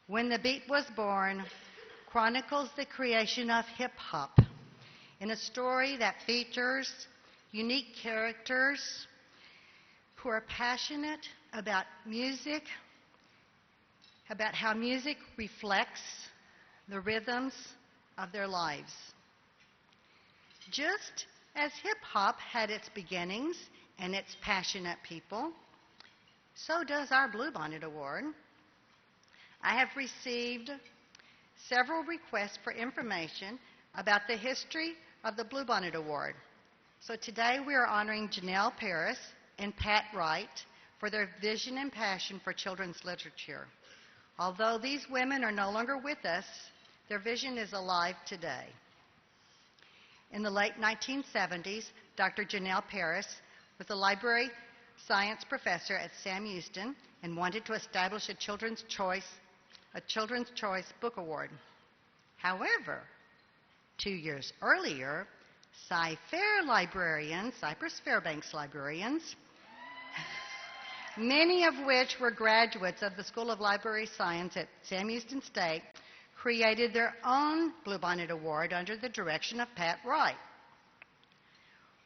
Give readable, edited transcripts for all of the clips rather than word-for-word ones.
When the Beat Was Born chronicles the creation of hip-hop in a story that features unique characters who are passionate about music, about how music reflects the rhythms of their lives. Just as hip-hop had its beginnings and its passionate people, so does our Bluebonnet Award. I have received several requests for information about the history of the Bluebonnet Award. So today we are honoring Janelle Paris and Pat Wright for their vision and passion for children's literature. Although these women are no longer with us, their vision is alive today. In the late 1970s, Dr. Janelle Paris was a library science professor at Sam Houston and wanted to establish a Children's Choice Book Award. However, 2 years earlier, Cypress Fairbanks librarians, many of which were graduates of the School of Library Science at Sam Houston State, created their own Bluebonnet Award under the direction of Pat Wright.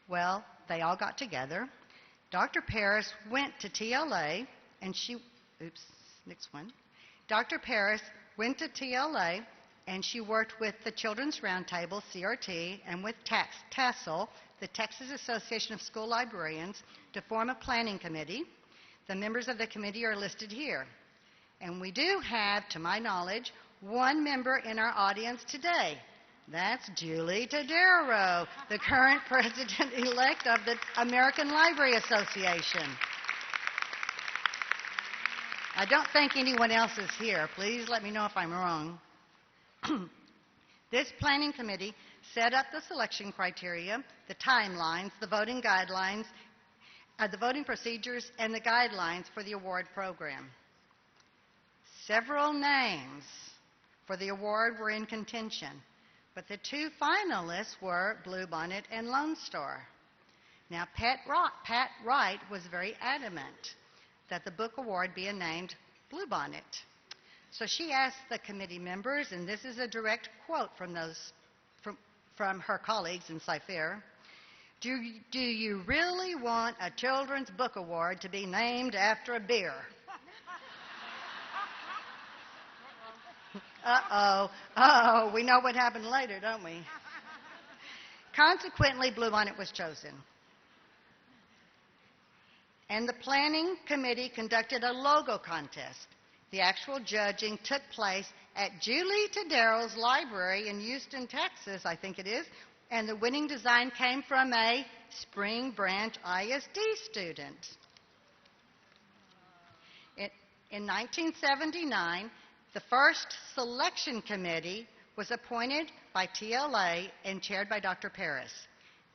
Well, they all got together. Dr. Paris went to TLA and Dr. Paris went to TLA and she worked with the Children's Roundtable, CRT, and with TASL, the Texas Association of School Librarians, to form a planning committee. The members of the committee are listed here. And we do have, to my knowledge, one member in our audience today. That's Julie Tadero, the current president-elect of the American Library Association. I don't think anyone else is here. Please let me know if I'm wrong. This planning committee set up the selection criteria, the timelines, the voting guidelines, the voting procedures, and the guidelines for the award program. Several names for the award were in contention, but the two finalists were Bluebonnet and Lone Star. Now, Pat Wright was very adamant that the book award be named Bluebonnet. So she asked the committee members, and this is a direct quote from her colleagues in Cypher, do you really want a children's book award to be named after a beer? Uh-oh, we know what happened later, don't we? Consequently, Bluebonnet was chosen. And the planning committee conducted a logo contest. The actual judging took place at Julie Tadero's library in Houston, Texas, I think it is, and the winning design came from a Spring Branch ISD student. In 1979, the first selection committee was appointed by TLA and chaired by Dr. Paris.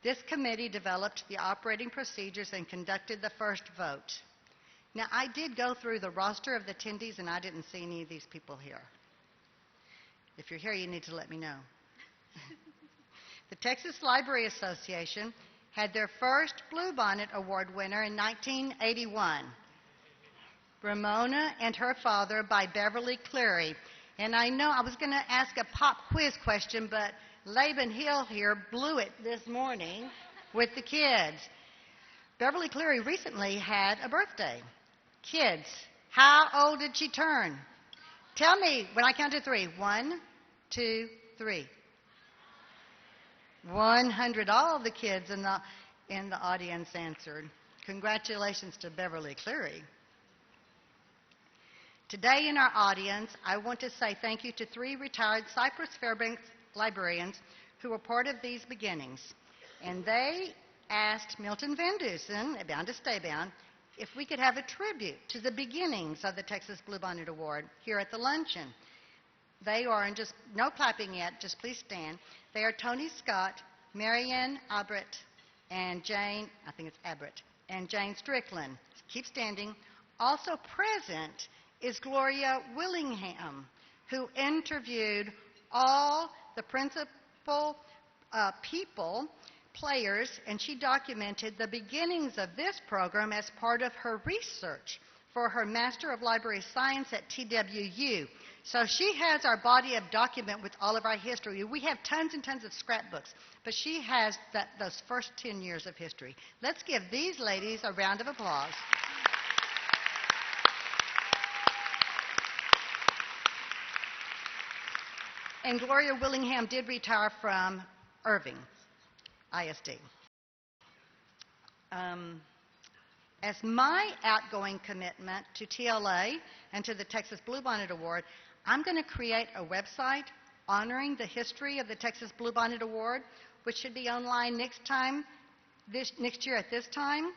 This committee developed the operating procedures and conducted the first vote. Now, I did go through the roster of the attendees, and I didn't see any of these people here. If you're here, you need to let me know. The Texas Library Association had their first Bluebonnet Award winner in 1981, Ramona and Her Father by Beverly Cleary. And I know I was going to ask a pop quiz question, but Laban Hill here blew it this morning with the kids. Beverly Cleary recently had a birthday. Kids, how old did she turn? Tell me when I count to three. 1, 2, 3. 100. All of the kids in the audience answered. Congratulations to Beverly Cleary. Today in our audience, I want to say thank you to 3 retired Cypress Fairbanks librarians who were part of these beginnings. And they asked Milton Van Dusen, at Bound to Stay Bound, if we could have a tribute to the beginnings of the Texas Bluebonnet Award here at the luncheon. They are, and just no clapping yet, just please stand. They are Tony Scott, Marianne Abbott, and Jane, I think it's Abbott, and Jane Strickland. Keep standing. Also present is Gloria Willingham, who interviewed all the principal players, and she documented the beginnings of this program as part of her research for her Master of Library Science at TWU. So she has our body of document with all of our history. We have tons and tons of scrapbooks, but she has those first 10 years of history. Let's give these ladies a round of applause. And Gloria Willingham did retire from Irving ISD. As my outgoing commitment to TLA and to the Texas Bluebonnet Award, I'm going to create a website honoring the history of the Texas Bluebonnet Award, which should be online next year at this time.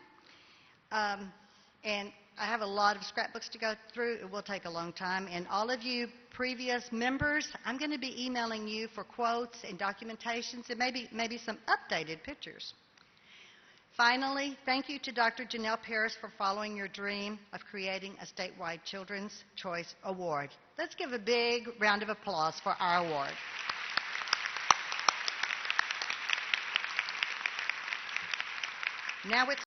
And I have a lot of scrapbooks to go through. It will take a long time. And all of you previous members, I'm going to be emailing you for quotes and documentations and maybe some updated pictures. Finally, thank you to Dr. Janelle Paris for following your dream of creating a statewide Children's Choice Award. Let's give a big round of applause for our award. Now it's